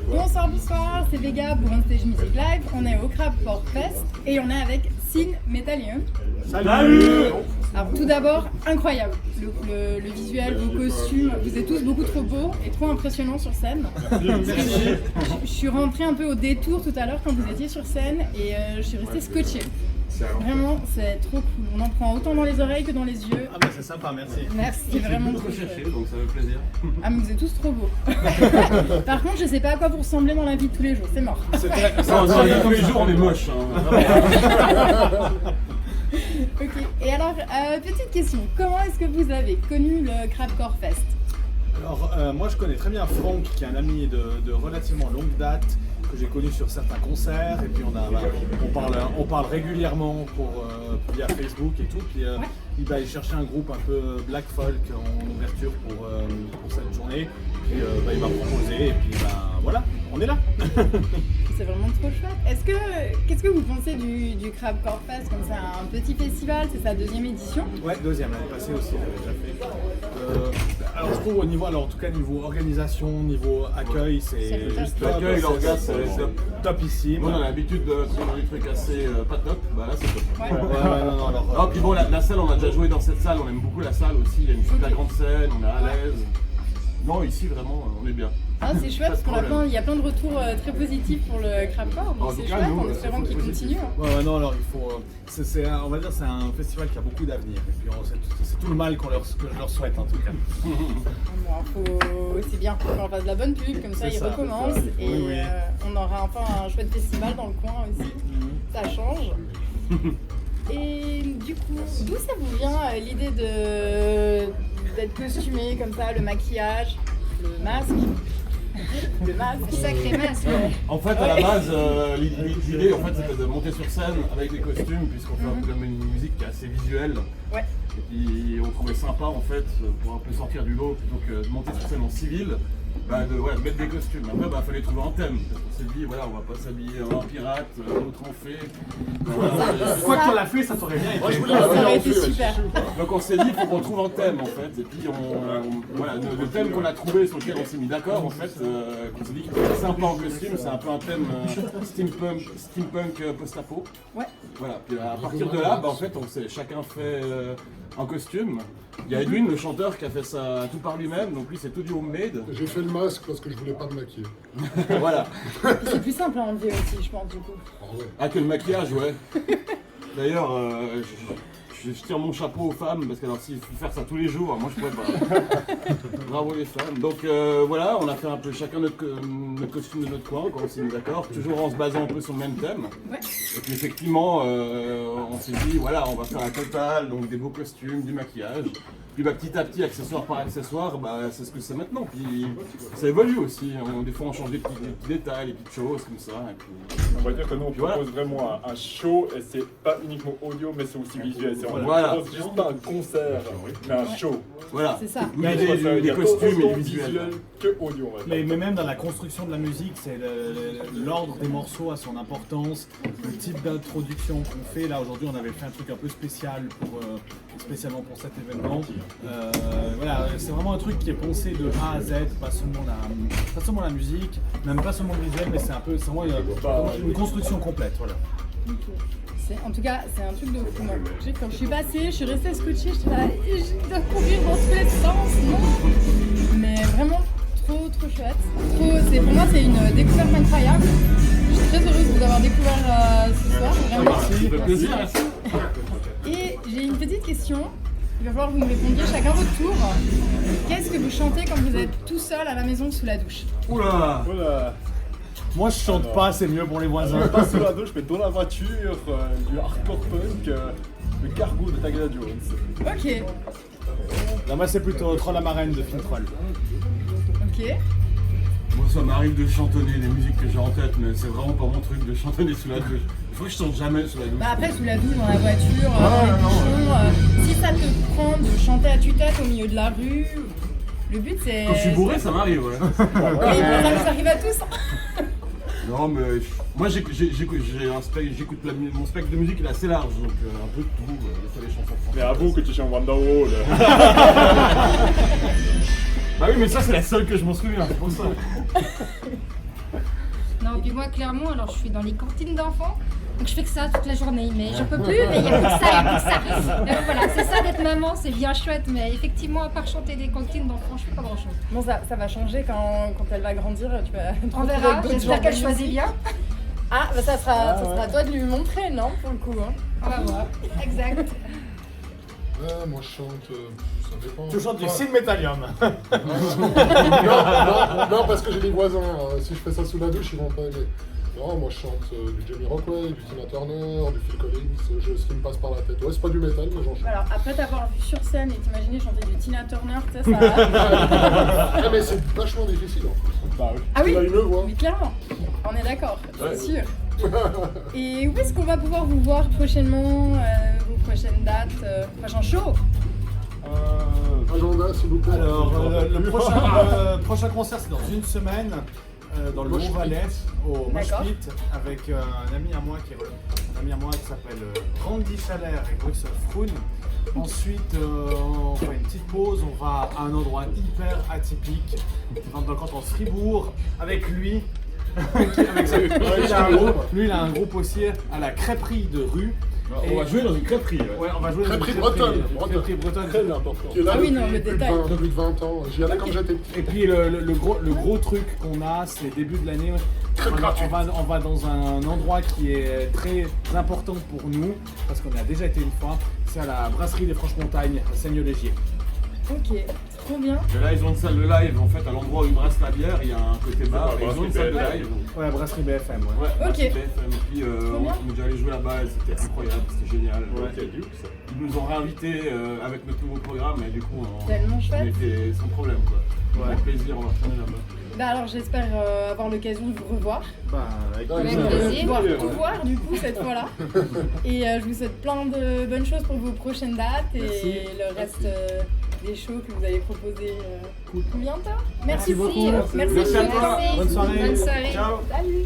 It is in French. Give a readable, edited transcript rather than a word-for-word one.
Bonsoir, bonsoir, c'est Vega pour Un Stage Music Live. On est au Crabcore Fest et on est avec Sin Metallium. Salut. Alors tout d'abord, incroyable, le visuel, vos costumes, vous êtes tous beaucoup trop beaux et trop impressionnants sur scène. Je suis rentrée un peu au détour tout à l'heure quand vous étiez sur scène et je suis restée scotchée. Vraiment, c'est trop cool. On en prend autant dans les oreilles que dans les yeux. Ah bah c'est sympa, merci. Merci, c'est vraiment trop trop cherché, chouette. donc ça fait plaisir. Ah mais vous êtes tous trop beaux. Par contre, je sais pas à quoi vous ressemblez dans la vie de tous les jours, c'est mort. Non, tous les jours on est moche. Ok, et alors, petite question, comment est-ce que vous avez connu le Crabcore Fest? Alors moi je connais très bien Franck qui est un ami de relativement longue date que j'ai connu sur certains concerts et puis on parle régulièrement via Facebook et tout. Puis il cherchait un groupe un peu black folk en ouverture pour cette journée. Puis il m'a proposé et puis voilà, on est là. C'est vraiment trop chouette. Qu'est-ce que vous pensez du Crabcore Fest? Comme c'est un petit festival, c'est sa deuxième édition. Ouais, deuxième, l'année passée aussi, j'avais déjà fait. Alors je trouve en tout cas niveau organisation, niveau accueil, c'est juste top. L'accueil, l'orgasme, c'est topissime. Moi on a l'habitude de prendre des trucs assez pas top, bah là c'est top. Ouais. Non, alors, Ah, puis bon, la salle, on a déjà joué dans cette salle, on aime beaucoup la salle aussi, il y a une super grande scène, on est à l'aise. Non, ici vraiment, on est bien. Ah, c'est chouette parce qu'il y a plein de retours très positifs pour le Crabcore, donc c'est chouette en espérant qu'il continue. Non, alors il faut. On va dire c'est un festival qui a beaucoup d'avenir. Et puis c'est tout le mal que je leur souhaite en tout cas. C'est bien qu'on fasse de la bonne pub, comme ça ils recommencent et on aura enfin un chouette festival dans le coin aussi. Ça change. Et du coup, d'où ça vous vient l'idée d'être costumé comme ça, le maquillage, le masque? Le masque, sacré masque. En fait, à la base, l'idée c'était de monter sur scène avec des costumes, puisqu'on fait un peu comme une musique qui est assez visuelle. Ouais. Et puis on trouvait sympa en fait, pour un peu sortir du lot, plutôt que de monter sur scène en civil, de mettre des costumes. Après, il fallait trouver un thème. On s'est dit, voilà, on va pas s'habiller en pirate, l'autre en fée. Quoi qu'on l'a fait, ça t'aurait bien été. Ça aurait été super. Donc on s'est dit, il faut qu'on trouve un thème en fait. Et puis le thème qu'on a trouvé, sur lequel on s'est mis d'accord en fait, qu'on s'est dit qu'il était sympa en costume, c'est un peu un thème steampunk post-apo. Ouais. Voilà, puis à partir de là, en fait, chacun fait un costume. Il y a Edwin, le chanteur, qui a fait ça tout par lui-même, donc lui c'est tout du homemade. J'ai fait le masque parce que je voulais pas me maquiller. Voilà. C'est plus simple à enlever aussi, je pense, du coup. Ah, que le maquillage, ouais. D'ailleurs, je tire mon chapeau aux femmes, parce que alors, s'il faut faire ça tous les jours, moi je pourrais pas. Bravo les femmes. Donc voilà, on a fait un peu chacun notre costume de notre coin, quand on s'est mis d'accord, toujours en se basant un peu sur le même thème. Ouais. Et puis effectivement, on s'est dit, voilà, on va faire la totale, donc des beaux costumes, du maquillage. Puis petit à petit, accessoire par accessoire, c'est ce que c'est maintenant. Puis ça évolue aussi. Des fois, on change des petits détails, des petites choses comme ça. Et puis... On va dire que nous, on propose vraiment un show et c'est pas uniquement audio, mais c'est aussi visuel. On propose juste pas un concert, mais un show. Voilà. C'est ça. Des costumes et du visuel. Que audio, on va dire. Mais même dans la construction de la musique, c'est l'ordre des morceaux a son importance, le type d'introduction qu'on fait. Là aujourd'hui, on avait fait un truc un peu spécial spécialement pour cet événement. Voilà, c'est vraiment un truc qui est pensé de A à Z, pas seulement la musique, même pas seulement le visuel, mais c'est vraiment une construction complète. Voilà. Okay. En tout cas, c'est un truc de fou. Quand je suis passée, je suis restée scotchée, je là, je dois courir dans tous les sens, non? Mais vraiment trop chouette. Pour moi, c'est une découverte incroyable. Je suis très heureuse de vous avoir découvert ce soir. Vraiment. Merci. Plaisir. Et j'ai une petite question. Il va falloir que vous me répondiez chacun votre tour. Qu'est-ce que vous chantez quand vous êtes tout seul à la maison sous la douche? Oula. Moi je chante pas, c'est mieux pour les voisins. Pas sous la douche, mais dans la voiture, du hardcore punk, le cargo de Tagada Jones. Ok. Là, moi c'est plutôt Troll la marraine de Fintroll. Ok. Moi ça m'arrive de chantonner des musiques que j'ai en tête, mais c'est vraiment pas mon truc de chantonner sous la douche. Il faut que je chante jamais sous la douche. Après sous la douche, dans la voiture, dans les bouchons, si ça te prend de chanter à tue-tête au milieu de la rue, le but c'est... Quand je suis bourré, ça m'arrive, ouais. Oui, ça arrive à tous. Non, mais moi j'écoute mon spectre de musique il est assez large, donc un peu de tout, des fois les chansons françaises. Mais avoue que tu chantes Wonderwall. Bah oui, mais ça c'est la seule que je m'en souviens, c'est pour ça. Puis moi, clairement, alors je suis dans les cantines d'enfants, donc je fais que ça toute la journée, mais j'en peux plus, mais il n'y a plus que ça, il n'y a plus que ça. Donc voilà, c'est ça d'être maman, c'est bien chouette, mais effectivement, à part chanter des cantines d'enfants, je fais pas grand-chose. Bon, ça va changer quand elle va grandir, tu vas te On retrouver verra, avec d'autres j'espère genres qu'elle de choisit musique. bien. Ah, bah ça sera à toi de lui montrer, non, pour le coup. Hein. On va voir, exact. Moi je chante, ça dépend. Tu chantes du Sin Metallium. Non, parce que j'ai des voisins. Si je fais ça sous la douche, ils vont pas aimer. Non, moi je chante du Jamiroquai, du Tina Turner, du Phil Collins, ce qui me passe par la tête. Ouais, c'est pas du métal, mais j'en chante. Alors, après t'avoir vu sur scène et t'imaginer chanter du Tina Turner, tu sais, ça... Ah, mais c'est vachement difficile en fait. Bah oui. Ah oui, Tu as une voix. mais clairement, on est d'accord, Ouais. c'est sûr. Et où est-ce qu'on va pouvoir vous voir prochainement, vos prochaines dates, prochains shows? Agenda, s'il vous plaît. Alors, le prochain concert, c'est dans une semaine, dans le Mosh Mont-Valais, au Mosh D'accord. Pit, avec un ami à moi qui s'appelle Randy Chalère et Bruxelles Froun. Ensuite, on fait une petite pause, on va à un endroit hyper atypique, dans le canton de Fribourg, avec lui. Lui, il a un groupe aussi à la crêperie de rue. On va jouer dans une crêperie. Ouais, on va jouer dans une Crêperie crêperie bretonne. bretonne. Très important. Qui est là Ah oui, depuis, non, le plus de détail. 20 depuis 20 ans. J'y allais quand j'étais petit. Et puis le gros truc qu'on a, c'est début de l'année, on va dans un endroit qui est très important pour nous, parce qu'on y a déjà été une fois, c'est à la brasserie des Franches-Montagnes, à Seigneur-Légier. Ok, trop bien. Et là, ils ont une salle de live, en fait, à l'endroit où ils brassent la bière, il y a un côté bar, et ils ont une salle de live. Ouais, brasserie BFM, ouais. Ouais, Ok. brasserie BFM. Et puis, Trop bien. on est déjà allé jouer là-bas, et c'était incroyable, c'était génial. Ouais, Ouais. quel luxe. Ils nous ont réinvités avec notre nouveau programme, et du coup, Tellement on chouette. était sans problème, quoi. Ouais. Avec plaisir, on va retourner là-bas. Bah alors j'espère avoir l'occasion de vous revoir. Bah, avec Avec plaisir. plaisir. Pouvoir tout voir du coup cette fois-là. Et je vous souhaite plein de bonnes choses pour vos prochaines dates et Merci. le reste des shows que vous allez proposer bientôt. Merci Merci beaucoup. Merci Merci à toi. Merci. Bonne soirée. Bonne soirée. Ciao. Salut.